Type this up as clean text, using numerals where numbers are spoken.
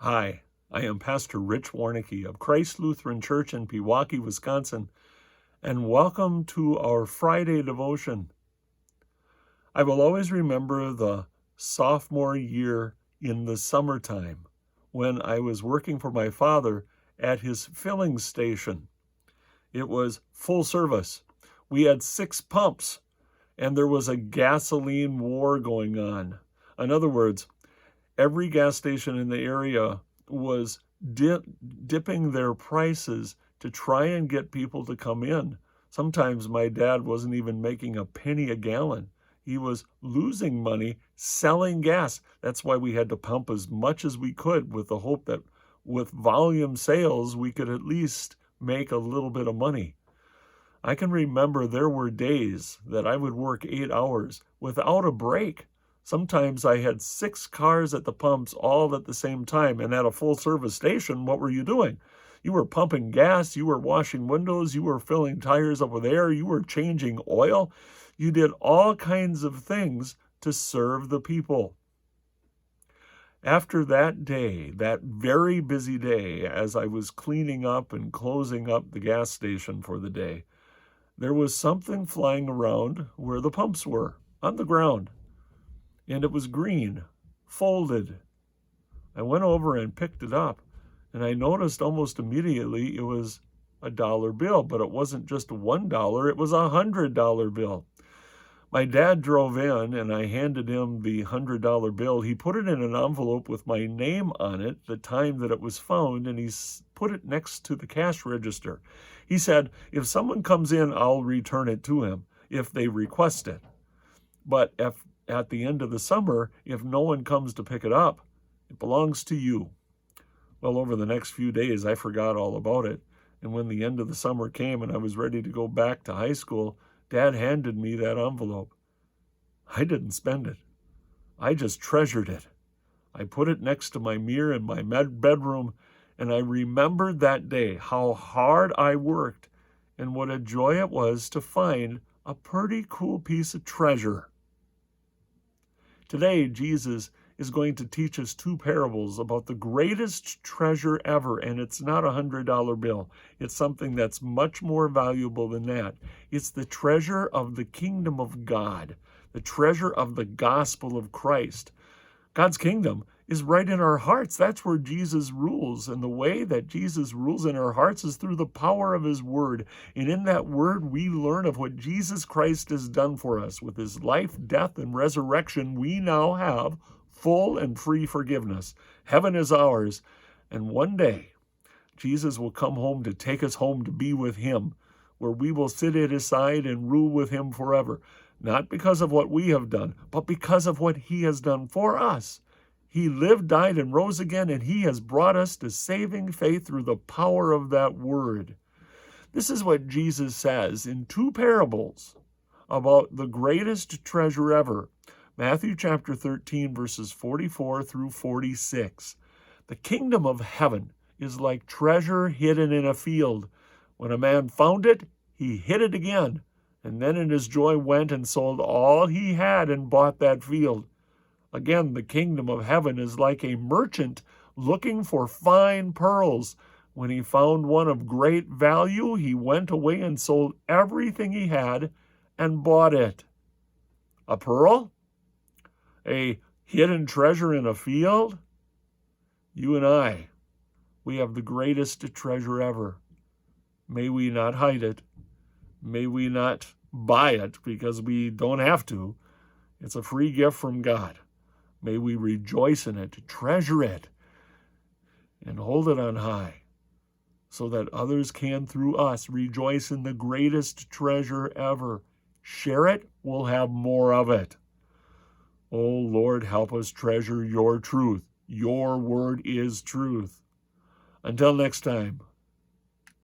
Hi, I am Pastor Rich Warnecke of Christ Lutheran Church in Pewaukee, Wisconsin, and welcome to our Friday devotion. I will always remember the sophomore year in the summertime when I was working for my father at his filling station. It was full service. We had 6 pumps, and there was a gasoline war going on. In other words, every gas station in the area was dipping their prices to try and get people to come in. Sometimes my dad wasn't even making a penny a gallon. He was losing money selling gas. That's why we had to pump as much as we could with the hope that with volume sales, we could at least make a little bit of money. I can remember there were days that I would work 8 hours without a break. Sometimes I had 6 cars at the pumps all at the same time, and at a full-service station, what were you doing? You were pumping gas, you were washing windows, you were filling tires over there, you were changing oil. You did all kinds of things to serve the people. After that day, that very busy day, as I was cleaning up and closing up the gas station for the day, there was something flying around where the pumps were, on the ground. And it was green, folded. I went over and picked it up, and I noticed almost immediately it was a dollar bill, but it wasn't just $1, it was a $100 bill. My dad drove in, and I handed him the $100 bill. He put it in an envelope with my name on it, the time that it was found, and he put it next to the cash register. He said, if someone comes in, I'll return it to him if they request it. But if at the end of the summer, if no one comes to pick it up, it belongs to you. Well, over the next few days, I forgot all about it. And when the end of the summer came and I was ready to go back to high school, Dad handed me that envelope. I didn't spend it. I just treasured it. I put it next to my mirror in my bedroom, and I remembered that day how hard I worked and what a joy it was to find a pretty cool piece of treasure. Today, Jesus is going to teach us 2 parables about the greatest treasure ever, and it's not a $100 bill. It's something that's much more valuable than that. It's the treasure of the kingdom of God, the treasure of the gospel of Christ. God's kingdom is right in our hearts. That's where Jesus rules, and the way that Jesus rules in our hearts is through the power of his word. And in that word, we learn of what Jesus Christ has done for us. With his life, death, and resurrection, we now have full and free forgiveness. Heaven is ours, and one day, Jesus will come home to take us home to be with him, where we will sit at his side and rule with him forever. Not because of what we have done, but because of what he has done for us. He lived, died, and rose again, and he has brought us to saving faith through the power of that word. This is what Jesus says in 2 parables about the greatest treasure ever. Matthew chapter 13, verses 44 through 46. The kingdom of heaven is like treasure hidden in a field. When a man found it, he hid it again, and then in his joy went and sold all he had and bought that field. Again, the kingdom of heaven is like a merchant looking for fine pearls. When he found one of great value, he went away and sold everything he had and bought it. A pearl? A hidden treasure in a field? You and I, we have the greatest treasure ever. May we not hide it. May we not buy it because we don't have to. It's a free gift from God. May we rejoice in it, treasure it, and hold it on high so that others can, through us, rejoice in the greatest treasure ever. Share it, we'll have more of it. Oh, Lord, help us treasure your truth. Your word is truth. Until next time.